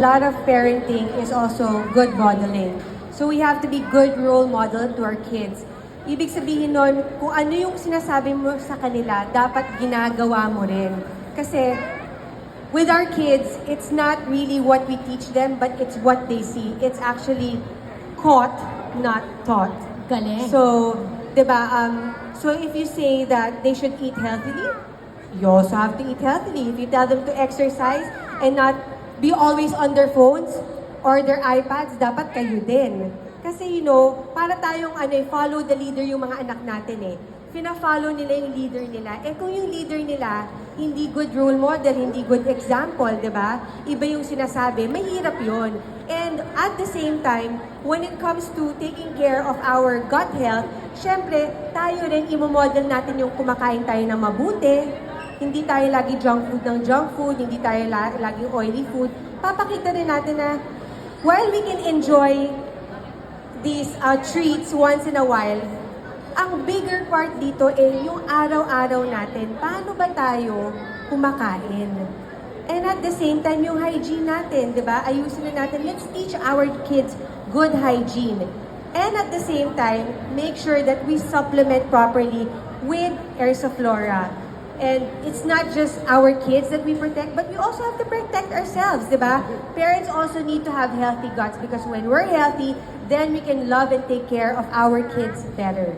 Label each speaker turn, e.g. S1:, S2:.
S1: A lot of parenting is also good modeling. So we have to be good role model to our kids. Ibig sabihin nun, kung ano yung sinasabi mo sa kanila, dapat ginagawa mo rin. Kasi with our kids, it's not really what we teach them, but it's what they see. It's actually caught, not taught.
S2: Galing.
S1: So, diba, so if you say that they should eat healthily, you also have to eat healthily. If you tell them to exercise and not be always on their phones or their iPads, dapat kayo din. Kasi para tayong follow the leader yung mga anak natin eh. Fina-follow nila yung leader nila. Eh kung yung leader nila, hindi good role model, hindi good example, di ba? Iba yung sinasabi, mahirap yon. And at the same time, when it comes to taking care of our gut health, syempre, tayo rin imomodel natin yung kumakain tayo ng mabuti, hindi tayo lagi junk food, hindi tayo lagi oily food. Papakita rin natin na while we can enjoy these treats once in a while, ang bigger part dito yung araw-araw natin. Paano ba tayo kumakain? And at the same time, yung hygiene natin, di ba? Ayusin na natin. Let's teach our kids good hygiene. And at the same time, make sure that we supplement properly with Ersaflora. And it's not just our kids that we protect, but we also have to protect ourselves, di ba? Parents also need to have healthy guts because when we're healthy, then we can love and take care of our kids better.